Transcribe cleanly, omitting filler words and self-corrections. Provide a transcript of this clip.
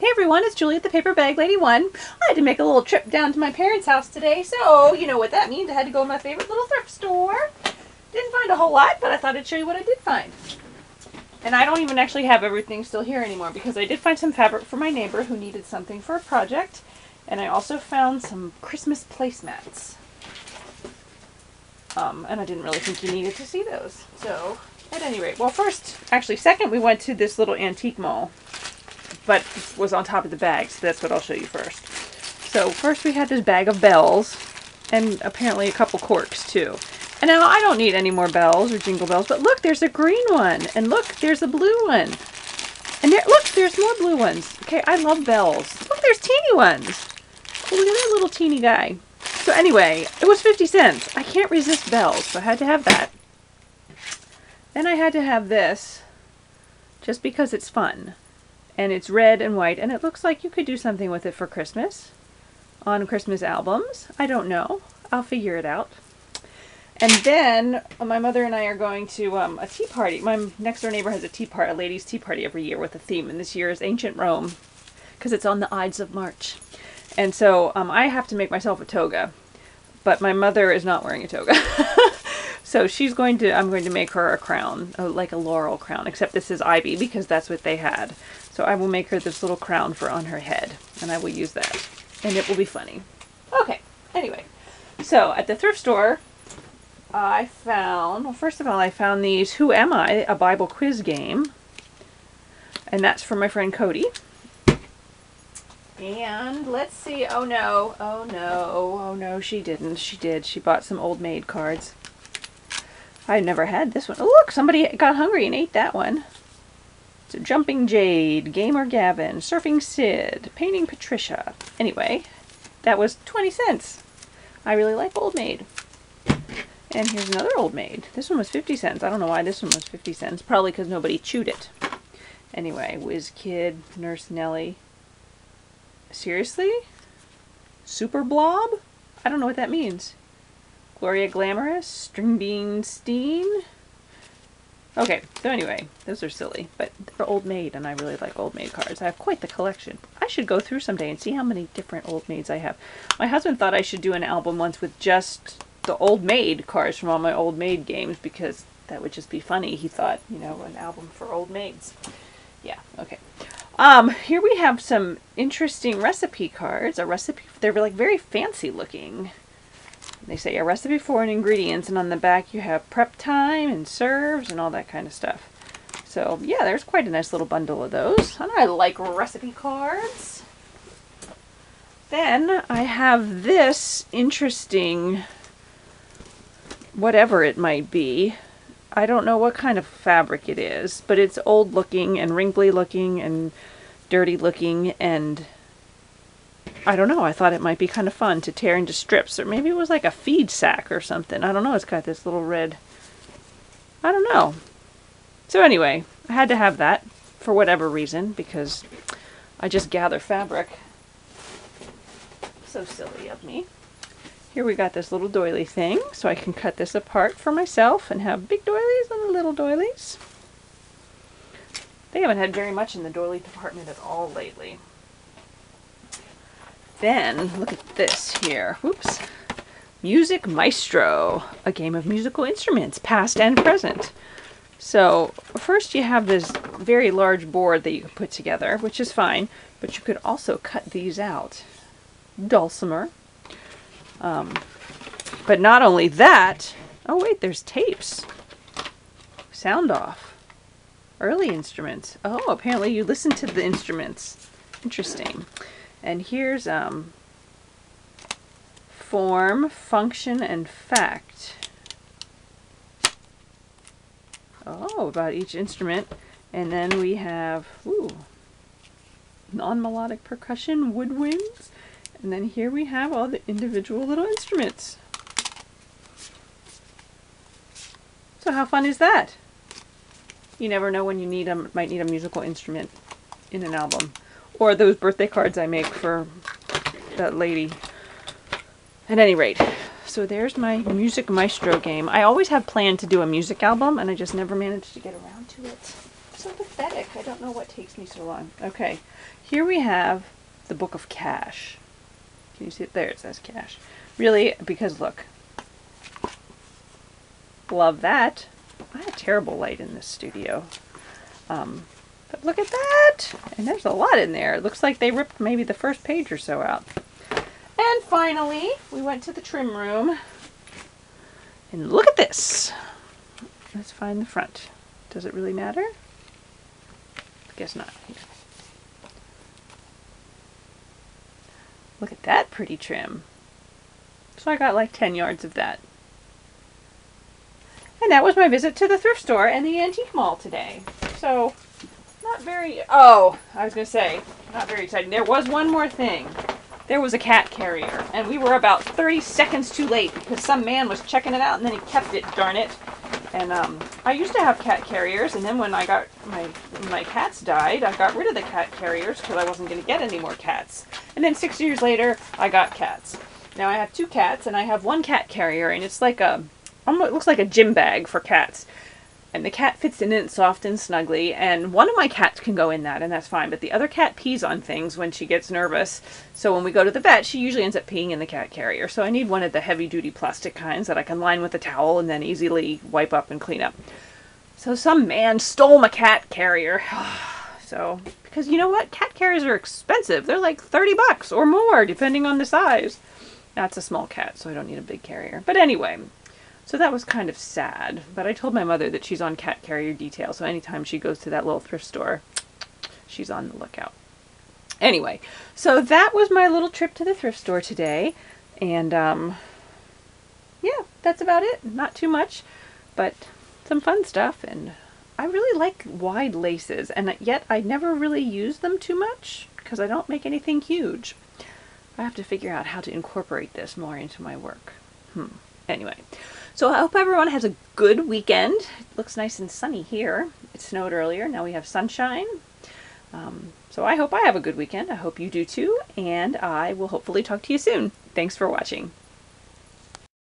Hey everyone, it's Julie at the Paper Bag Lady 1. I had to make a little trip down to my parents' house today, so you know what that means. I had to go to my favorite little thrift store. Didn't find a whole lot, but I thought I'd show you what I did find. And I don't even actually have everything still here anymore because I did find some fabric for my neighbor who needed something for a project. And I also found some Christmas placemats. And I didn't really think you needed to see those. So, at any rate, well second we went to this little antique mall, but was on top of the bag, so that's what I'll show you first. So first we had this bag of bells, and apparently a couple corks too. And now I don't need any more bells or jingle bells, but look, there's a green one, and look, there's a blue one. And there, look, there's more blue ones. Okay, I love bells. Look, there's teeny ones. Oh, look at that little teeny guy. So anyway, it was 50 cents. I can't resist bells, so I had to have that. Then I had to have this, just because it's fun. And it's red and white, and it looks like you could do something with it for Christmas. On Christmas albums. I don't know. I'll figure it out. And then my mother and I are going to a tea party. My next door neighbor has a ladies' tea party every year with a theme, and this year is Ancient Rome, because it's on the Ides of March. And so I have to make myself a toga, but my mother is not wearing a toga. So I'm going to make her a crown, like a laurel crown, except this is ivy because that's what they had. So I will make her this little crown for on her head, and I will use that, and it will be funny. Okay, anyway, so at the thrift store, I found, well, first of all, I found these Who Am I? A Bible quiz game, and that's for my friend Cody. And let's see, oh no, she didn't. She did. She bought some old maid cards. I never had this one. Oh, look, somebody got hungry and ate that one. So Jumping Jade, Gamer Gavin, Surfing Sid, Painting Patricia. Anyway, that was 20 cents. I really like Old Maid. And here's another Old Maid. This one was 50 cents. I don't know why this one was 50 cents. Probably because nobody chewed it. Anyway, Whiz Kid, Nurse Nellie. Seriously? Super Blob? I don't know what that means. Gloria Glamorous, String Bean Steen. Okay, so anyway, those are silly, but they're Old Maid, and I really like Old Maid cards. I have quite the collection. I should go through someday and see how many different Old Maids I have. My husband thought I should do an album once with just the Old Maid cards from all my Old Maid games, because that would just be funny. He thought, you know, an album for old maids. Yeah, okay. Here we have some interesting recipe cards. They're like very fancy looking. They say a recipe for an ingredients, and on the back you have prep time and serves and all that kind of stuff. So yeah, there's quite a nice little bundle of those. And I like recipe cards. Then I have this interesting, whatever it might be. I don't know what kind of fabric it is, but it's old looking and wrinkly looking and dirty looking, and I don't know, I thought it might be kind of fun to tear into strips, or maybe it was like a feed sack or something. I don't know, it's got this little red, I don't know. So anyway, I had to have that for whatever reason, because I just gather fabric. So silly of me. Here we got this little doily thing, so I can cut this apart for myself and have big doilies and little doilies. They haven't had very much in the doily department at all lately. Then, look at this here. Whoops. Music Maestro, a game of musical instruments, past and present. So, first you have this very large board that you can put together, which is fine, but you could also cut these out. Dulcimer. But not only that, oh wait, there's tapes. Sound off. Early instruments. Oh, apparently you listen to the instruments. Interesting. And here's form, function, and fact. Oh, about each instrument. And then we have, ooh, non-melodic percussion, woodwinds. And then here we have all the individual little instruments. So how fun is that? You never know when you might need a musical instrument in an album. Or those birthday cards I make for that lady. At any rate, so there's my Music Maestro game. I always have planned to do a music album, and I just never managed to get around to it. so pathetic. I don't know what takes me so long. Okay, here we have the Book of Cash. Can you see it? There it says cash. Really, because look. Love that. I have terrible light in this studio. But look at that! And there's a lot in there. It looks like they ripped maybe the first page or so out. And finally, we went to the trim room. And look at this! Let's find the front. Does it really matter? Guess not. Here. Look at that pretty trim. So I got like 10 yards of that. And that was my visit to the thrift store and the antique mall today. So, not very, oh, I was going to say, not very exciting. There was one more thing. There was a cat carrier, and we were about 30 seconds too late because some man was checking it out and then he kept it, darn it. And I used to have cat carriers, and then when I got my cats died, I got rid of the cat carriers because I wasn't going to get any more cats. And then 6 years later, I got cats. Now I have 2 cats, and I have 1 cat carrier, and it's like a, it looks like a gym bag for cats. And the cat fits in it soft and snugly, and one of my cats can go in that, and that's fine. But the other cat pees on things when she gets nervous. So when we go to the vet, she usually ends up peeing in the cat carrier. So I need one of the heavy-duty plastic kinds that I can line with a towel and then easily wipe up and clean up. So some man stole my cat carrier. So, because you know what? Cat carriers are expensive. They're like $30 or more, depending on the size. That's a small cat, so I don't need a big carrier. But anyway, so that was kind of sad. But I told my mother that she's on cat carrier detail, so anytime she goes to that little thrift store, she's on the lookout. Anyway, so that was my little trip to the thrift store today. And, yeah, that's about it. Not too much, but some fun stuff. And I really like wide laces, and yet I never really use them too much because I don't make anything huge. I have to figure out how to incorporate this more into my work. Anyway, so I hope everyone has a good weekend. It looks nice and sunny here. It snowed earlier. Now we have sunshine. So I hope I have a good weekend. I hope you do too. And I will hopefully talk to you soon. Thanks for watching.